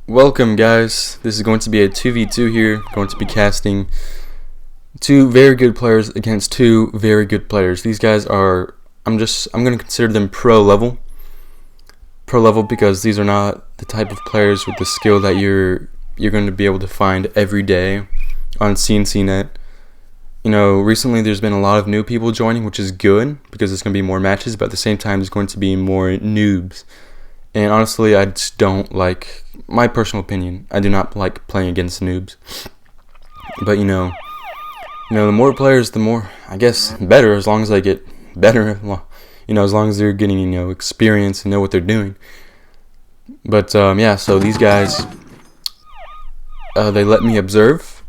Welcome guys, this is going to be a 2v2 here, going to be casting two very good players against two very good players. These guys are, I'm going to consider them pro level because these are not the type of players with the skill that you're going to be able to find every day on CNCnet. You know, recently there's been a lot of new people joining, which is good because there's going to be more matches, but at the same time there's going to be more noobs. And honestly, I just don't like, my personal opinion, I do not like playing against noobs. But you know, the more players, the more, I guess, better, as long as I get better, you know, as long as they're getting, you know, experience and know what they're doing. But yeah, so these guys, they let me observe,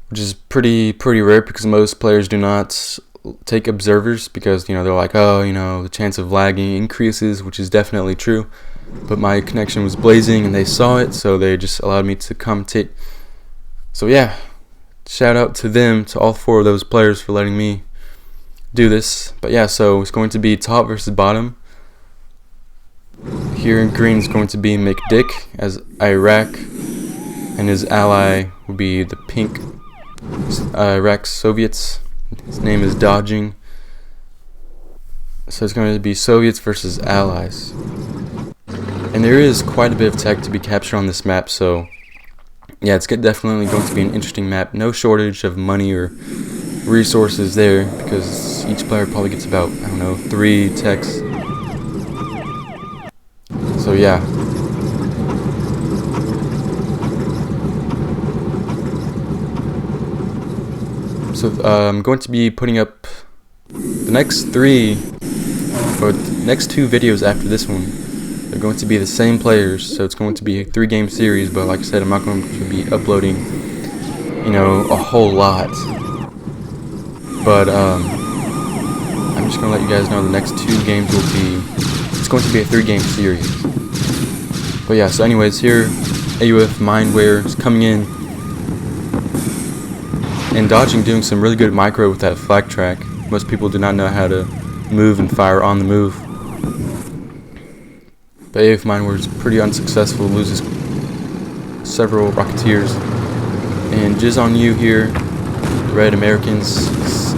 which is pretty rare because most players do not take observers because, you know, they're like, oh, you know, the chance of lagging increases, which is definitely true. But my connection was blazing and they saw it, so they just allowed me to commentate. So yeah, shout out to them, to all four of those players for letting me do this. But yeah, so it's going to be top versus bottom. Here in green is going to be McDick as Iraq, and his ally will be the pink Iraq Soviets. His name is Dodging. So it's going to be Soviets versus Allies. And there is quite a bit of tech to be captured on this map, so yeah, it's definitely going to be an interesting map. No shortage of money or resources there because each player probably gets about, I don't know, 3 techs. So yeah. So I'm going to be putting up the next 3 or the next 2 videos after this one. They're going to be the same players, so it's going to be a 3-game series, but like I said, I'm not going to be uploading, you know, a whole lot. But I'm just going to let you guys know the next 2 games will be, it's going to be a 3-game series. But yeah, so anyways, here AUF Mindware is coming in and Dodging, doing some really good micro with that flak track. Most people do not know how to move and fire on the move. But AUF Mindware is pretty unsuccessful, loses several Rocketeers. And Jizz on You here, the Red Americans,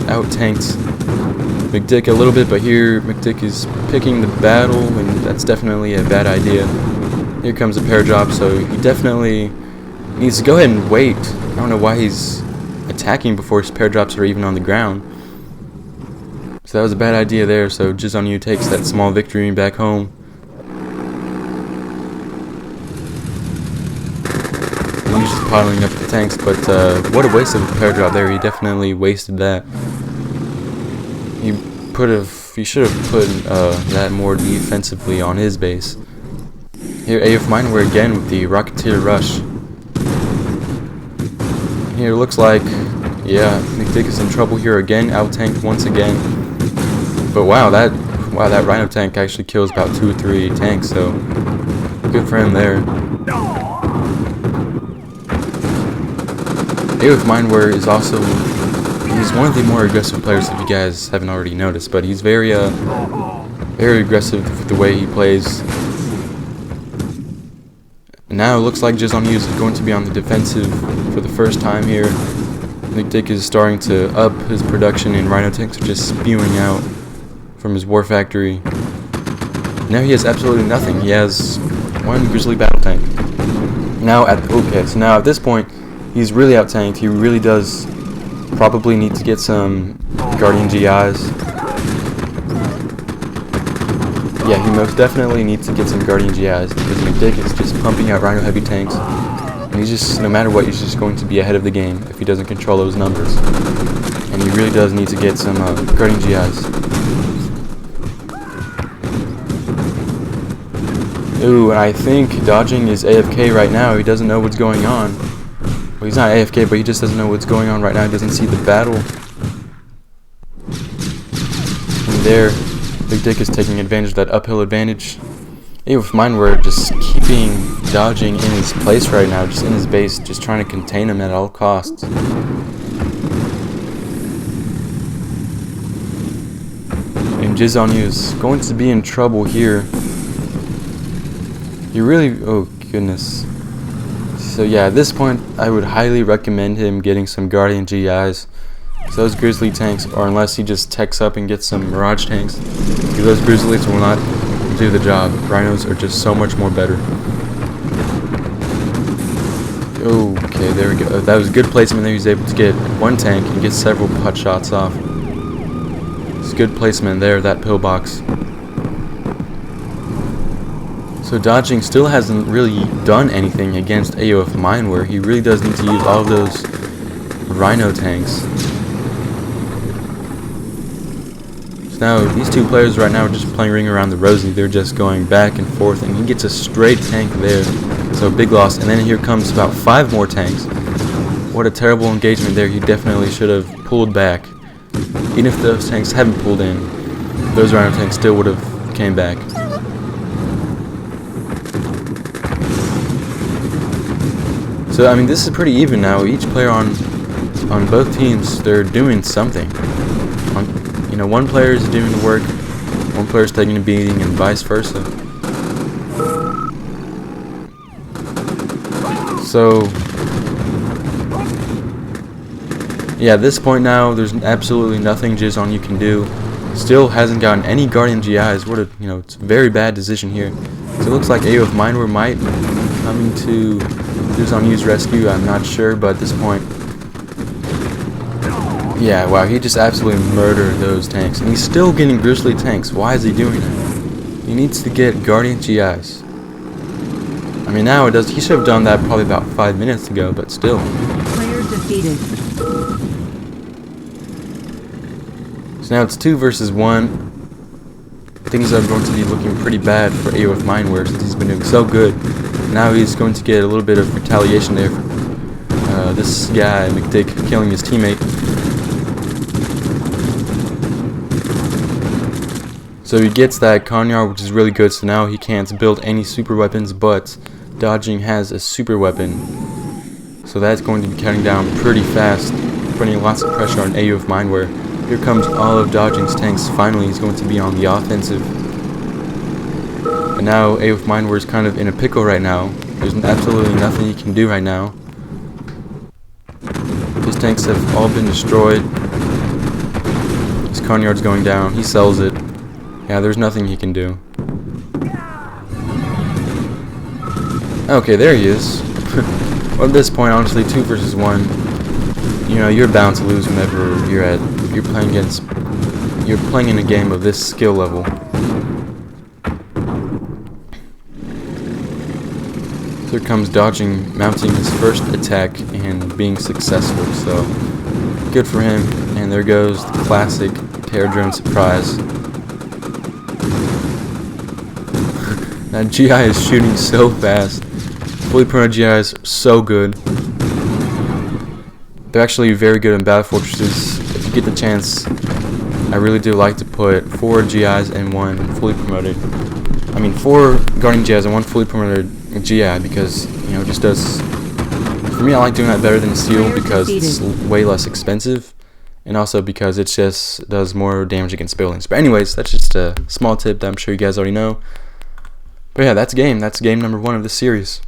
out-tanked McDick a little bit, but here McDick is picking the battle, and that's definitely a bad idea. Here comes a pair drop, so he definitely needs to go ahead and wait. I don't know why he's attacking before his pair drops are even on the ground. So that was a bad idea there, so Jizz on You takes that small victory back home. He's just piling up the tanks, but what a waste of a pair drop there. He definitely wasted that. He should have put that more defensively on his base. Here AUF Mindware again with the Rocketeer rush. Here it looks like, yeah, McDick is in trouble here again, out-tanked once again. But wow, that Rhino tank actually kills about 2 or 3 tanks, so good for him there. AUF Mindware is also, he's one of the more aggressive players if you guys haven't already noticed, but he's very aggressive with the way he plays. Now it looks like Jizz on You is going to be on the defensive for the first time here. McDick is starting to up his production, and Rhino tanks are just spewing out from his war factory. Now he has absolutely nothing. He has 1 Grizzly battle tank. Now at this point, he's really out-tanked. He really does probably need to get some Guardian GIs. Yeah, he most definitely needs to get some Guardian GIs because McDick is just pumping out Rhino heavy tanks. And he's just, no matter what, he's just going to be ahead of the game if he doesn't control those numbers. And he really does need to get some Guardian GIs. Ooh, and I think Dodging is AFK right now. He doesn't know what's going on. Well, he's not AFK, but he just doesn't know what's going on right now. He doesn't see the battle. And there, McDick is taking advantage of that uphill advantage. AUF Mindware just keeping Dodging in his place right now, just in his base, just trying to contain him at all costs. And Jizz on You is going to be in trouble here. You really, oh goodness. So yeah, at this point, I would highly recommend him getting some Guardian GIs. So those Grizzly tanks, or unless he just techs up and gets some Mirage tanks, because those Grizzlies will not do the job. Rhinos are just so much more better. Okay, there we go. That was good placement there. He was able to get one tank and get several pot shots off. It's good placement there, that pillbox. So dodging still hasn't really done anything against AOF Mindware. He really does need to use all of those Rhino tanks. So now these two players right now are just playing Ring Around the Rosie. They're just going back and forth, and he gets a straight tank there. So big loss, and then here comes about 5 more tanks. What a terrible engagement there. He definitely should have pulled back. Even if those tanks hadn't pulled in, those Rhino tanks still would have came back. So, I mean, this is pretty even now. Each player on both teams, they're doing something. You know, one player is doing the work, one player is taking a beating, and vice versa. So, yeah, at this point now, there's absolutely nothing Jizzon you can do. Still hasn't gotten any Guardian GIs. What a, you know, it's a very bad decision here. So it looks like AOF Mindware might be coming to Jizzon use rescue. I'm not sure, but at this point, yeah, wow, he just absolutely murdered those tanks, and he's still getting Grizzly tanks. Why is he doing that? He needs to get Guardian GIs. I mean, now it does. He should have done that probably about 5 minutes ago, but still. Player defeated. So now it's 2 versus 1. Things are going to be looking pretty bad for AOF Mindware since he's been doing so good. Now he's going to get a little bit of retaliation there. This guy, McDick, killing his teammate. So he gets that Konyard, which is really good, so now he can't build any super weapons, but dodging has a super weapon. So that's going to be cutting down pretty fast, putting lots of pressure on AOF Mindware. Here comes all of dodging's tanks. Finally, he's going to be on the offensive. And now AOF Mindware is kind of in a pickle right now. There's absolutely nothing he can do right now. His tanks have all been destroyed. His Konyard's going down. He sells it. Yeah, there's nothing he can do. Okay, there he is. Well, at this point, honestly, 2 versus 1. You know, you're bound to lose whenever you're playing in a game of this skill level. So here comes dodging, mounting his first attack and being successful. So good for him. And there goes the classic Terror Drone surprise. That GI is shooting so fast. Fully promoted GIs are so good. They're actually very good in Battle Fortresses. If you get the chance, I really do like to put 4 GIs and 1 fully promoted. I mean, 4 Guardian GIs and 1 fully promoted GI, because, you know, it just does. For me, I like doing that better than Seal because it's way less expensive, and also because it just does more damage against buildings. But anyways, that's just a small tip that I'm sure you guys already know. But yeah, that's game. That's game number 1 of this series.